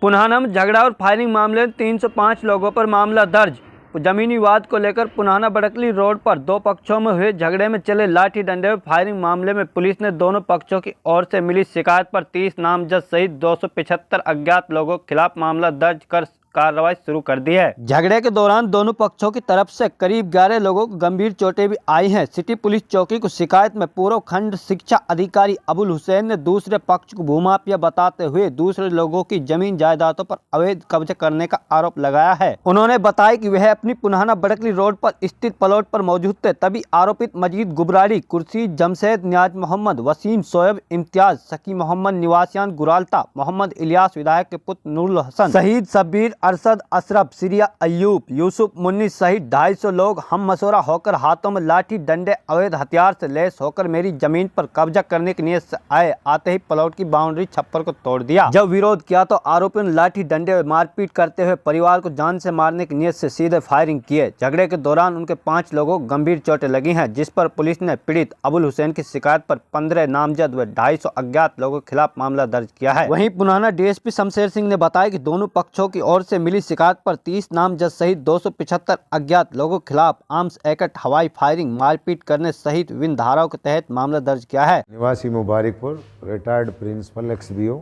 पुनाना में झगड़ा और फायरिंग मामले में 305 लोगों पर मामला दर्ज। जमीनी विवाद को लेकर पुनाना बड़कली रोड पर दो पक्षों में हुए झगड़े में चले लाठी डंडे और फायरिंग मामले में पुलिस ने दोनों पक्षों की ओर से मिली शिकायत पर 30 नामजद सहित 275 अज्ञात लोगों के खिलाफ मामला दर्ज कर कार्रवाई शुरू कर दी है। झगड़े के दौरान दोनों पक्षों की तरफ से करीब 11 लोगों को गंभीर चोटें भी आई हैं। सिटी पुलिस चौकी को शिकायत में पूर्व खंड शिक्षा अधिकारी अबुल हुसैन ने दूसरे पक्ष को भूमाफिया बताते हुए दूसरे लोगों की जमीन जायदादों पर अवैध कब्जे करने का आरोप लगाया है। उन्होंने बताया कि वह अपनी पुनाना बड़कली रोड पर स्थित प्लॉट पर मौजूद थे, तभी आरोपित मजीद गुबरारी, कुर्सी जमशेद, नियाज मोहम्मद, वसीम, शोएब, इम्तियाज, सकी मोहम्मद, निवासियान गुरालता, मोहम्मद इलियास, विधायक के पुत्र नूरुल हसन, शहीद शब्बीर, अरशद, अशरफ, सिरिया, अयूब, यूसुफ, मुन्नी सहित 250 लोग हम मशोरा होकर हाथों में लाठी डंडे अवैध हथियार से लैस होकर मेरी जमीन पर कब्जा करने की नीयत से आए। आते ही प्लॉट की बाउंड्री छप्पर को तोड़ दिया। जब विरोध किया तो आरोपियों ने लाठी डंडे मारपीट करते हुए परिवार को जान से मारने की नीयत से सीधे फायरिंग किए। झगड़े के दौरान उनके 5 लोगों को गंभीर चोटें लगी हैं, जिस पर पुलिस ने पीड़ित अबुल हुसैन की शिकायत पर 15 नामजद व 250 अज्ञात लोगों के खिलाफ मामला दर्ज किया है। वहीं पुनाना डीएसपी शमशेर सिंह ने बताया कि दोनों पक्षों की ओर से मिली शिकायत पर 30 नामजद सहित 275 अज्ञात लोगों के खिलाफ आर्म्स एक्ट, हवाई फायरिंग, मारपीट करने सहित विभिन्न धाराओं के तहत मामला दर्ज किया है। निवासी मुबारकपुर रिटायर्ड प्रिंसिपल एक्सबीओ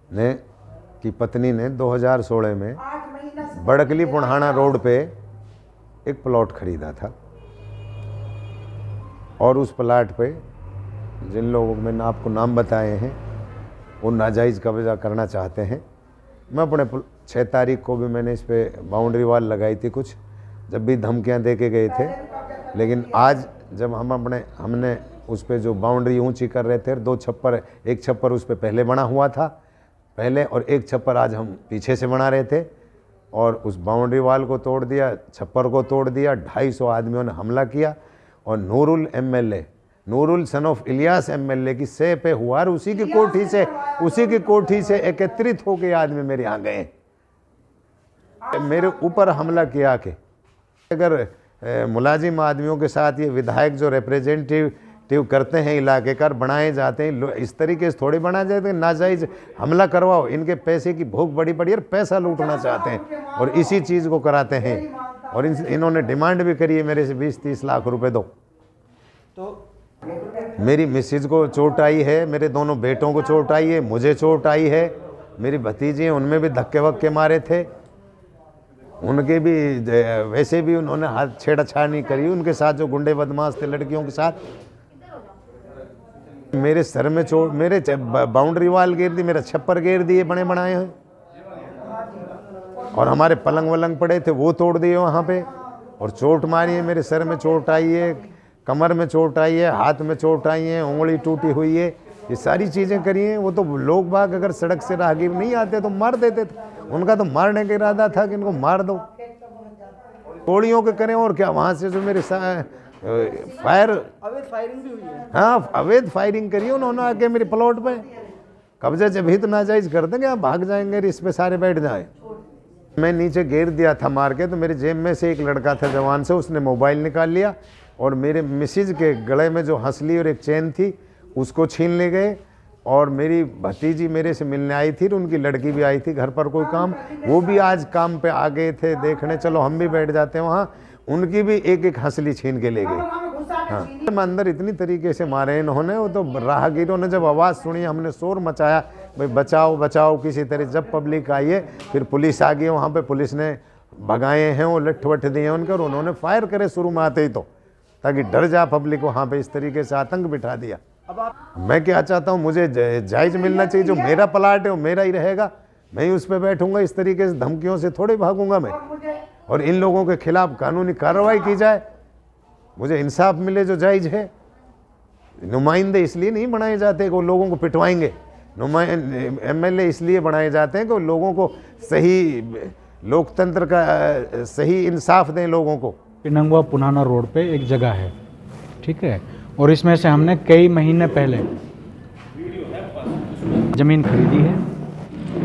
ने की पत्नी ने 2016 में बड़कली पुनाना रोड पे एक प्लॉट खरीदा था और उस प्लॉट पे जिन लोगों को मैंने आपको नाम बताए हैं वो नाजायज़ कब्जा करना चाहते हैं। मैं अपने 6 तारीख को भी मैंने इस पे बाउंड्री वॉल लगाई थी, कुछ जब भी धमकियां दे के गए थे, लेकिन आज जब हमने उस पे जो बाउंड्री ऊंची कर रहे थे, 2 छप्पर, एक छप्पर उस पे पहले बना हुआ था पहले और एक छप्पर आज हम पीछे से बना रहे थे और उस बाउंड्री वॉल को तोड़ दिया, छप्पर को तोड़ दिया। 250 आदमियों ने हमला किया और Nurul MLA, Nurul son of Ilias MLA की सह पे हुआ और उसी की कोठी से एकत्रित होके आदमी मेरे यहाँ गए, मेरे ऊपर हमला किया कि अगर मुलाजिम आदमियों के साथ ये विधायक जो रिप्रेजेंटेटिव करते हैं इलाके का बनाए जाते हैं, इस तरीके से थोड़े बनाए जाते हैं। नाजायज़ हमला करवाओ, इनके पैसे की भूख बड़ी पड़ी और पैसा लूटना चाहते हैं और इसी चीज़ को कराते हैं। और इन्होंने डिमांड भी करी है मेरे से 20-30 लाख रुपए दो। तो मेरी मिसेज को चोट आई है, मेरे दोनों बेटों को चोट आई है, मुझे चोट आई है, मेरी भतीजी हैं उनमें भी धक्के वक्के मारे थे, उनके भी वैसे भी उन्होंने हाथ छेड़छाड़ करी उनके साथ जो गुंडे बदमाश थे लड़कियों के साथ। मेरे सर में चोट, मेरे बाउंड्री वॉल गिर दी, मेरा छप्पर गिर दिए बने बनाए हैं और हमारे पलंग वलंग पड़े थे वो तोड़ दिए वहाँ पे और चोट मारी है। मेरे सर में चोट आई है, कमर में चोट आई है, हाथ में चोट आई है, उंगली टूटी हुई है, ये सारी चीज़ें करी हैं। वो तो लोग बाग अगर सड़क से राहगीर नहीं आते तो मार देते थे, उनका तो मारने का इरादा था कि इनको मार दो, गोलियों के करें और क्या। वहाँ से जो मेरे अवैध फायरिंग भी हुई है। हाँ, अवैध फायरिंग करी उन्होंने आके मेरे प्लॉट पे कब्जा जब ही तो नाजायज़ कर देंगे, आप भाग जाएंगे, इस पे सारे बैठ जाए। मैं नीचे घेर दिया था मार के, तो मेरी जेब में से एक लड़का था जवान से, उसने मोबाइल निकाल लिया और मेरे मिसेज के गले में जो हंसली और एक चेन थी उसको छीन ले गए। और मेरी भतीजी मेरे से मिलने आई थी, उनकी लड़की भी आई थी घर पर कोई काम, वो भी आज काम पे आ गए थे देखने, चलो हम भी बैठ जाते हैं वहाँ, उनकी भी एक हंसली छीन के ले गए। हाँ, अंदर इतनी तरीके से मारे इन्होंने, वो तो राहगीरों ने जब आवाज़ सुनी हमने शोर मचाया, भाई बचाओ बचाओ किसी तरह। जब पब्लिक आई है फिर पुलिस आ गई, वहाँ पे पुलिस ने भगाए हैं, वो लठ वठ दिए उनके और उन्होंने फायर करे शुरू में आते ही तो, ताकि डर जा पब्लिक, वहाँ पे इस तरीके से आतंक बिठा दिया। मैं क्या चाहता हूँ, मुझे जायज़ मिलना चाहिए, जो मेरा प्लाट है वो मेरा ही रहेगा, मैं ही उस पर बैठूंगा। इस तरीके से धमकियों से थोड़े भागूंगा मैं, और इन लोगों के खिलाफ कानूनी कार्रवाई की जाए, मुझे इंसाफ मिले जो जायज़ है। नुमाइंदे इसलिए नहीं बनाए जाते कि वो लोगों को पिटवाएंगे, एमएलए इसलिए बनाए जाते हैं कि लोगों को सही लोकतंत्र का सही इंसाफ दें लोगों को। पिनंगवा पुनाना रोड पे एक जगह है, ठीक है, और इसमें से हमने कई महीने पहले ज़मीन खरीदी है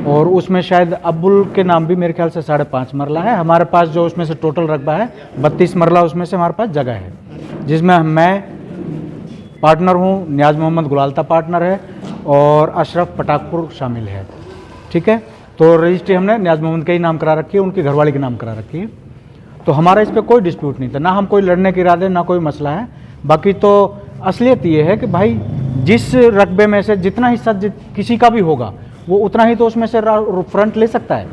और उसमें शायद अब्बुल के नाम भी मेरे ख्याल से 5.5 मरला है। हमारे पास जो उसमें से टोटल रकबा है 32 मरला, उसमें से हमारे पास जगह है, जिसमें मैं पार्टनर हूँ, नियाज मोहम्मद गुलालता पार्टनर है और अशरफ पटाकपुर शामिल है, ठीक है। तो रजिस्ट्री हमने न्याज मोहम्मद के ही नाम करा रखी है, उनकी घरवाली के नाम करा रखी है। तो हमारा इस पर कोई डिस्प्यूट नहीं था, ना हम कोई लड़ने के इरादे, ना कोई मसला है। बाकी तो असलियत ये है कि भाई जिस रकबे में से जितना हिस्सा किसी का भी होगा वो उतना ही तो उसमें से फ्रंट ले सकता है,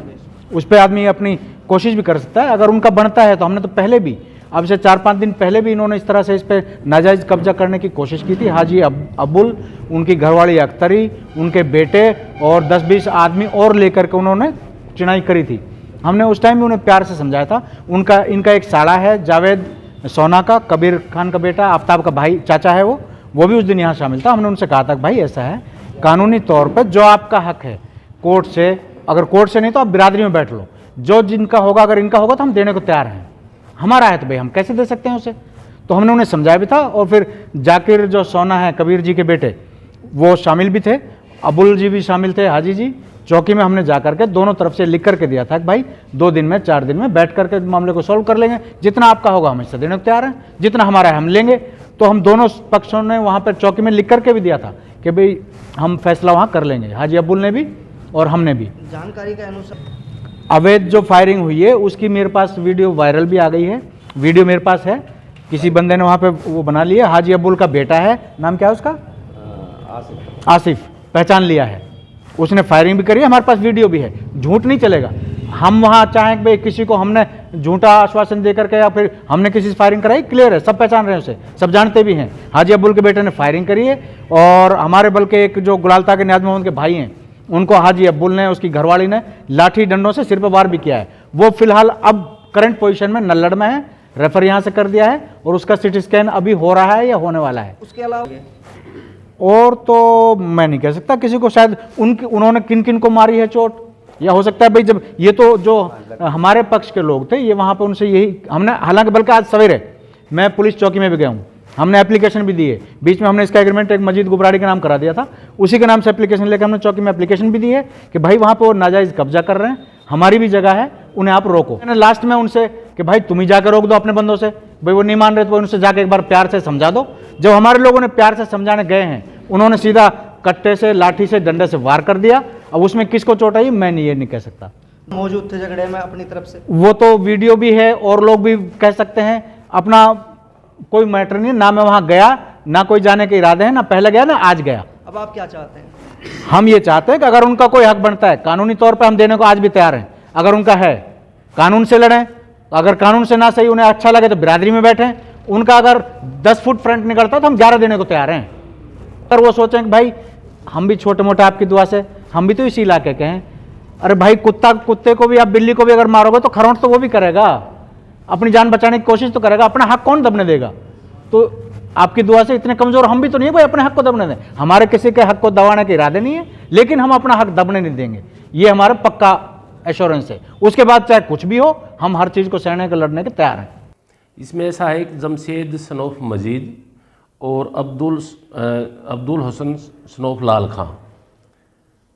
उस पर आदमी अपनी कोशिश भी कर सकता है। अगर उनका बनता है तो हमने तो पहले भी, अब से 4-5 दिन पहले भी इन्होंने इस तरह से इस पर नाजायज़ कब्जा करने की कोशिश की थी। हाजी अब्बुल, उनकी घरवाली अख्तरी, उनके बेटे और 10-20 आदमी और लेकर के उन्होंने चिनाई करी थी। हमने उस टाइम भी उन्हें प्यार से समझाया था। इनका एक साला है जावेद सोना का, कबीर खान का बेटा, आफ्ताब का भाई, चाचा है वो भी उस दिन यहाँ शामिल था। हमने उनसे कहा था कि भाई ऐसा है, कानूनी तौर पर जो आपका हक है कोर्ट से, अगर कोर्ट से नहीं तो आप बिरादरी में बैठ लो, जो जिनका होगा, अगर इनका होगा तो हम देने को तैयार हैं। हमारा है तो भाई हम कैसे दे सकते हैं उसे। तो हमने उन्हें समझाया भी था। और फिर जाकिर जो सोना है, कबीर जी के बेटे, वो शामिल भी थे, अबुल जी भी शामिल थे, हाजी जी। चौकी में हमने जा करके दोनों तरफ से लिख करके दिया था कि भाई 2 दिन में 4 दिन में बैठ करके मामले को सॉल्व कर लेंगे, जितना आपका होगा हम इससे देने को तैयार हैं, जितना हमारा है हम लेंगे। तो हम दोनों पक्षों ने वहाँ पर चौकी में लिख करके भी दिया था कि भाई हम फैसला वहाँ कर लेंगे, हाजी अब्बुल ने भी और हमने भी। जानकारी के अनुसार अवैध जो फायरिंग हुई है उसकी मेरे पास वीडियो वायरल भी आ गई है, वीडियो मेरे पास है, किसी बंदे ने वहाँ पे वो बना लिया। हाजी अब्बुल का बेटा है, नाम क्या है उसका, आसिफ, पहचान लिया है, उसने फायरिंग भी करी है, हमारे पास वीडियो भी है। झूठ नहीं चलेगा। हम वहाँ चाहें कि भाई किसी को हमने झूठा आश्वासन दे करके या फिर हमने किसी से फायरिंग कराई, क्लियर है, सब पहचान रहे हैं उसे, सब जानते भी हैं। हाजी अब्बुल के बेटे ने फायरिंग करी है और हमारे बल्कि एक जो गुलालता के न्याज मोहम्मद के भाई हैं, उनको हाजी अब्बुल ने, उसकी घरवाली ने लाठी डंडों से सिर पर वार भी किया है। वो फिलहाल अब करंट पोजीशन में नल्लड़ में है, रेफर यहाँ से कर दिया है और उसका सिटी स्कैन अभी हो रहा है या होने वाला है। उसके अलावा और तो मैं नहीं कह सकता किसी को, शायद उन्होंने किन किन को मारी है चोट, या हो सकता है भाई जब ये तो जो हमारे पक्ष के लोग थे ये वहाँ पे उनसे यही हमने, हालांकि बल्कि आज सवेरे मैं पुलिस चौकी में भी गया हूँ, हमने एप्लीकेशन भी दी है। बीच में हमने इसका एग्रीमेंट एक मजीद गुबराड़ी के नाम करा दिया था, उसी के नाम से एप्लीकेशन लेकर हमने चौकी में एप्लीकेशन भी दी है कि भाई वहाँ पर वो नाजायज़ कब्जा कर रहे हैं, हमारी भी जगह है, उन्हें आप रोको। मैंने लास्ट में उनसे कि भाई तुम ही जाकर रोक दो अपने बंदों से, भाई वो नहीं मान रहे तो उनसे जाकर एक बार प्यार से समझा दो। जब हमारे लोगों ने प्यार से समझाने गए हैं, उन्होंने सीधा कट्टे से, लाठी से, डंडे से वार कर दिया। अब उसमें किसको चोट आई मैं ये नहीं कह सकता। मौजूद थे झगड़े में अपनी तरफ से, वो तो वीडियो भी है और लोग भी कह सकते हैं, अपना कोई मैटर नहीं, ना मैं वहां गया, ना कोई जाने के इरादे हैं, ना पहले गया ना आज गया। अब आप क्या चाहते हैं? हम ये चाहते हैं कि अगर उनका कोई हक बनता है कानूनी तौर पे हम देने को आज भी तैयार हैं। अगर उनका है कानून से लड़ें, अगर कानून से ना सही उन्हें अच्छा लगे तो बिरादरी में बैठें। उनका अगर 10 फुट फ्रंट निकलता तो हम 11 देने को तैयार हैं। पर वो सोचें कि भाई हम भी छोटे मोटे आपकी दुआ से, हम भी तो इसी इलाके के हैं। अरे भाई कुत्ते को भी, आप बिल्ली को भी अगर मारोगे तो खरोंट तो वो भी करेगा, अपनी जान बचाने की कोशिश तो करेगा, अपना हक कौन दबने देगा। तो आपकी दुआ से इतने कमजोर हम भी तो नहीं है भाई अपने हक को दबने दें। हमारे किसी के हक को दबाने के इरादे नहीं है, लेकिन हम अपना हक दबने नहीं देंगे, ये हमारा पक्का एश्योरेंस है। उसके बाद चाहे कुछ भी हो, हम हर चीज़ को सहने के, लड़ने के तैयार हैं। इसमें ऐसा है कि जमशेद सनोफ मजीद और अब्दुल हसन सनोफ लाल खां,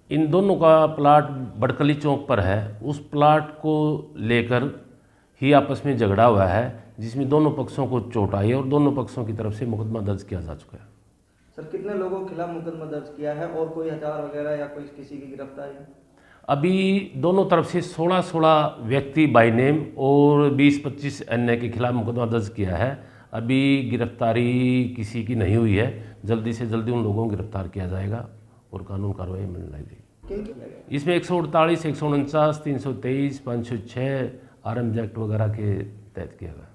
इन दोनों का प्लाट बड़कली चौक पर है। उस प्लाट को लेकर ही आपस में झगड़ा हुआ है, जिसमें दोनों पक्षों को चोट आई है और दोनों पक्षों की तरफ से मुकदमा दर्ज किया जा चुका है। सर कितने लोगों के खिलाफ मुकदमा दर्ज किया है और कोई हथियार वगैरह या कोई किसी की गिरफ्तारी? अभी दोनों तरफ से 16 व्यक्ति बाई नेम और 20-25 अन्य के खिलाफ मुकदमा दर्ज किया है। अभी गिरफ्तारी किसी की नहीं हुई है, जल्दी से जल्दी उन लोगों को गिरफ्तार किया जाएगा और कानून कार्रवाई में लाई जाएगी। इसमें 148, 149, 323, 506 आर्म्स एक्ट वगैरह के तहत किया गया।